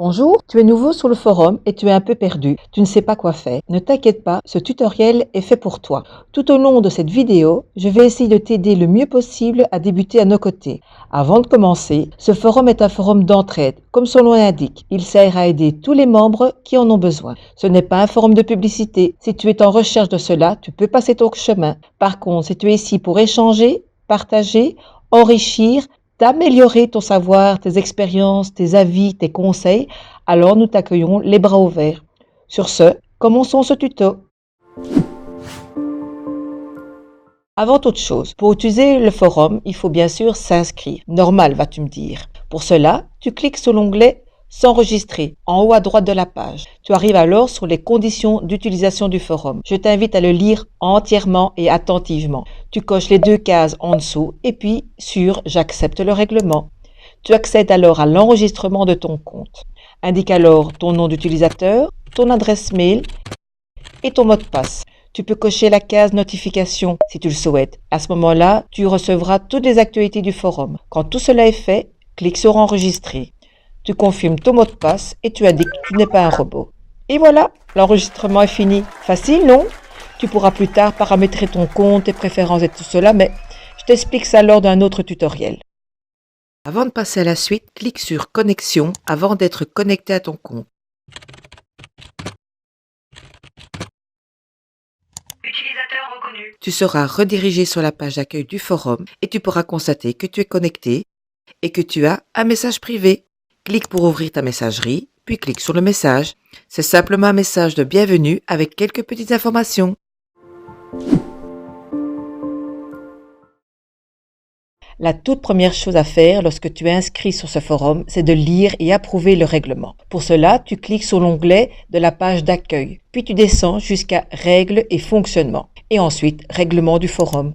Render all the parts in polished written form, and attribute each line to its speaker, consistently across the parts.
Speaker 1: Bonjour, tu es nouveau sur le forum et tu es un peu perdu. Tu ne sais pas quoi faire. Ne t'inquiète pas, ce tutoriel est fait pour toi. Tout au long de cette vidéo, je vais essayer de t'aider le mieux possible à débuter à nos côtés. Avant de commencer, ce forum est un forum d'entraide, comme son nom l'indique. Il sert à aider tous les membres qui en ont besoin. Ce n'est pas un forum de publicité. Si tu es en recherche de cela, tu peux passer ton chemin. Par contre, si tu es ici pour échanger, partager, enrichir, d'améliorer ton savoir, tes expériences, tes avis, tes conseils, alors nous t'accueillons les bras ouverts. Sur ce, commençons ce tuto. Avant toute chose, pour utiliser le forum, il faut bien sûr s'inscrire. Normal, vas-tu me dire. Pour cela, tu cliques sur l'onglet S'enregistrer en haut à droite de la page. Tu arrives alors sur les conditions d'utilisation du forum. Je t'invite à le lire entièrement et attentivement. Tu coches les deux cases en dessous et puis sur J'accepte le règlement. Tu accèdes alors à l'enregistrement de ton compte. Indique alors ton nom d'utilisateur, ton adresse mail et ton mot de passe. Tu peux cocher la case notification si tu le souhaites. À ce moment-là, tu recevras toutes les actualités du forum. Quand tout cela est fait, clique sur Enregistrer. Tu confirmes ton mot de passe et tu indiques que tu n'es pas un robot. Et voilà, l'enregistrement est fini. Facile, non? Tu pourras plus tard paramétrer ton compte, tes préférences et tout cela, mais je t'explique ça lors d'un autre tutoriel. Avant de passer à la suite, clique sur Connexion avant d'être connecté à ton compte.
Speaker 2: Utilisateur reconnu.
Speaker 1: Tu seras redirigé sur la page d'accueil du forum et tu pourras constater que tu es connecté et que tu as un message privé. Clique pour ouvrir ta messagerie, puis clique sur le message. C'est simplement un message de bienvenue avec quelques petites informations. La toute première chose à faire lorsque tu es inscrit sur ce forum, c'est de lire et approuver le règlement. Pour cela, tu cliques sur l'onglet de la page d'accueil, puis tu descends jusqu'à Règles et fonctionnement, et ensuite Règlement du forum.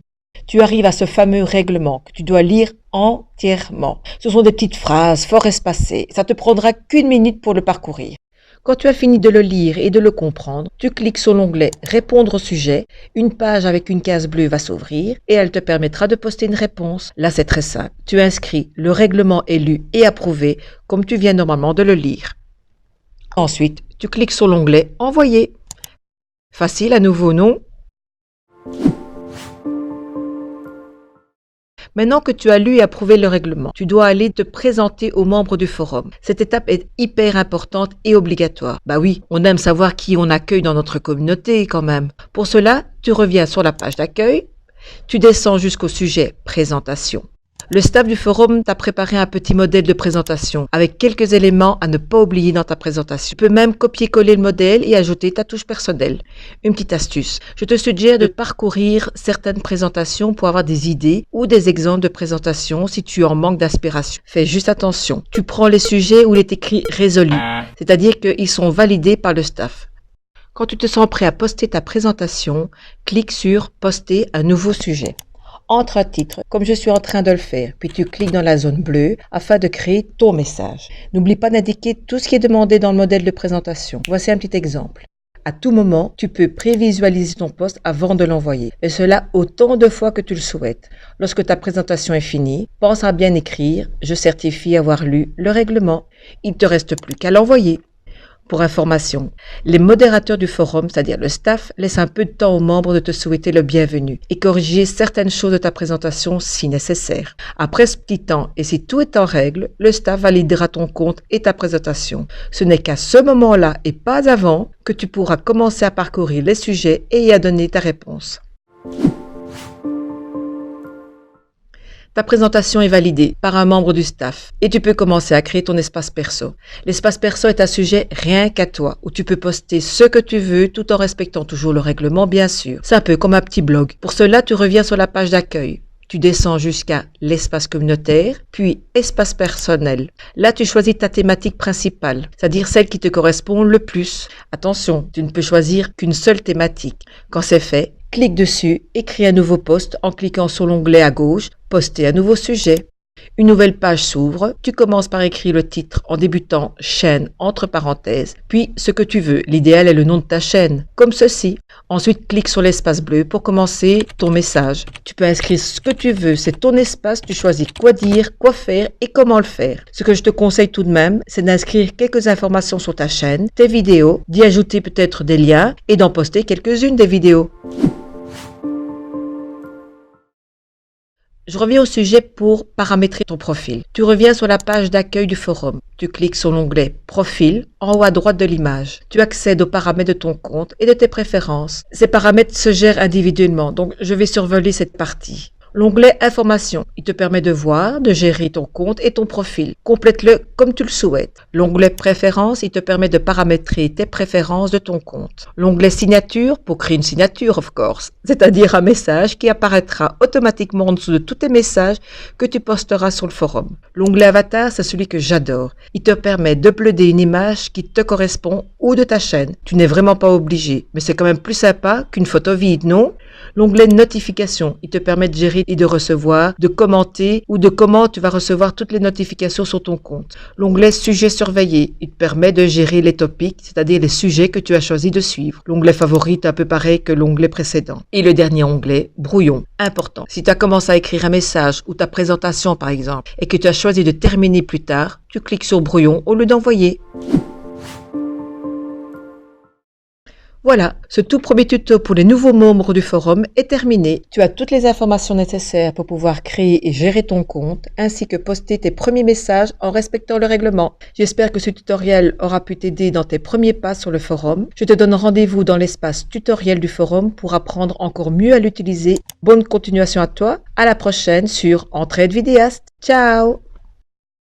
Speaker 1: Tu arrives à ce fameux règlement que tu dois lire entièrement. Ce sont des petites phrases fort espacées. Ça te prendra qu'une minute pour le parcourir. Quand tu as fini de le lire et de le comprendre, tu cliques sur l'onglet Répondre au sujet. Une page avec une case bleue va s'ouvrir et elle te permettra de poster une réponse. Là, c'est très simple. Tu inscris le règlement est lu et approuvé comme tu viens normalement de le lire. Ensuite, tu cliques sur l'onglet Envoyer. Facile à nouveau, non? Maintenant que tu as lu et approuvé le règlement, tu dois aller te présenter aux membres du forum. Cette étape est hyper importante et obligatoire. Bah oui, on aime savoir qui on accueille dans notre communauté quand même. Pour cela, tu reviens sur la page d'accueil, tu descends jusqu'au sujet présentation. Le staff du forum t'a préparé un petit modèle de présentation avec quelques éléments à ne pas oublier dans ta présentation. Tu peux même copier-coller le modèle et ajouter ta touche personnelle. Une petite astuce, je te suggère de parcourir certaines présentations pour avoir des idées ou des exemples de présentations si tu en manques d'inspiration. Fais juste attention, tu prends les sujets où il est écrit résolu, c'est-à-dire qu'ils sont validés par le staff. Quand tu te sens prêt à poster ta présentation, clique sur Poster un nouveau sujet. Entre un titre, comme je suis en train de le faire, puis tu cliques dans la zone bleue afin de créer ton message. N'oublie pas d'indiquer tout ce qui est demandé dans le modèle de présentation. Voici un petit exemple. À tout moment, tu peux prévisualiser ton post avant de l'envoyer, et cela autant de fois que tu le souhaites. Lorsque ta présentation est finie, pense à bien écrire « Je certifie avoir lu le règlement ». Il ne te reste plus qu'à l'envoyer. Pour information, les modérateurs du forum, c'est-à-dire le staff, laissent un peu de temps aux membres de te souhaiter le bienvenu et corriger certaines choses de ta présentation si nécessaire. Après ce petit temps et si tout est en règle, le staff validera ton compte et ta présentation. Ce n'est qu'à ce moment-là et pas avant que tu pourras commencer à parcourir les sujets et y à donner ta réponse. Ta présentation est validée par un membre du staff et tu peux commencer à créer ton espace perso. L'espace perso est un sujet rien qu'à toi où tu peux poster ce que tu veux tout en respectant toujours le règlement bien sûr. C'est un peu comme un petit blog. Pour cela, tu reviens sur la page d'accueil. Tu descends jusqu'à l'espace communautaire, puis espace personnel. Là, tu choisis ta thématique principale, c'est-à-dire celle qui te correspond le plus. Attention, tu ne peux choisir qu'une seule thématique. Quand c'est fait, clique dessus et crée un nouveau post en cliquant sur l'onglet à gauche « Poster un nouveau sujet ». Une nouvelle page s'ouvre. Tu commences par écrire le titre en débutant chaîne entre parenthèses, puis ce que tu veux. L'idéal est le nom de ta chaîne, comme ceci. Ensuite, clique sur l'espace bleu pour commencer ton message. Tu peux inscrire ce que tu veux, c'est ton espace, tu choisis quoi dire, quoi faire et comment le faire. Ce que je te conseille tout de même, c'est d'inscrire quelques informations sur ta chaîne, tes vidéos, d'y ajouter peut-être des liens et d'en poster quelques-unes des vidéos. Je reviens au sujet pour paramétrer ton profil. Tu reviens sur la page d'accueil du forum. Tu cliques sur l'onglet Profil en haut à droite de l'image. Tu accèdes aux paramètres de ton compte et de tes préférences. Ces paramètres se gèrent individuellement, donc je vais survoler cette partie. L'onglet Informations, il te permet de voir, de gérer ton compte et ton profil. Complète-le comme tu le souhaites. L'onglet Préférences, il te permet de paramétrer tes préférences de ton compte. L'onglet Signature, pour créer une signature, of course, c'est-à-dire un message qui apparaîtra automatiquement en dessous de tous tes messages que tu posteras sur le forum. L'onglet Avatar, c'est celui que j'adore. Il te permet d'uploader une image qui te correspond ou de ta chaîne. Tu n'es vraiment pas obligé, mais c'est quand même plus sympa qu'une photo vide, non? L'onglet Notifications, il te permet de gérer et de recevoir, de commenter ou de comment tu vas recevoir toutes les notifications sur ton compte. L'onglet Sujets surveillés, il te permet de gérer les topics, c'est-à-dire les sujets que tu as choisi de suivre. L'onglet Favoris est un peu pareil que l'onglet précédent. Et le dernier onglet, Brouillon, important. Si tu as commencé à écrire un message ou ta présentation par exemple et que tu as choisi de terminer plus tard, tu cliques sur Brouillon au lieu d'envoyer. Voilà, ce tout premier tuto pour les nouveaux membres du forum est terminé. Tu as toutes les informations nécessaires pour pouvoir créer et gérer ton compte, ainsi que poster tes premiers messages en respectant le règlement. J'espère que ce tutoriel aura pu t'aider dans tes premiers pas sur le forum. Je te donne rendez-vous dans l'espace tutoriel du forum pour apprendre encore mieux à l'utiliser. Bonne continuation à toi, à la prochaine sur Entraide Vidéaste. Ciao!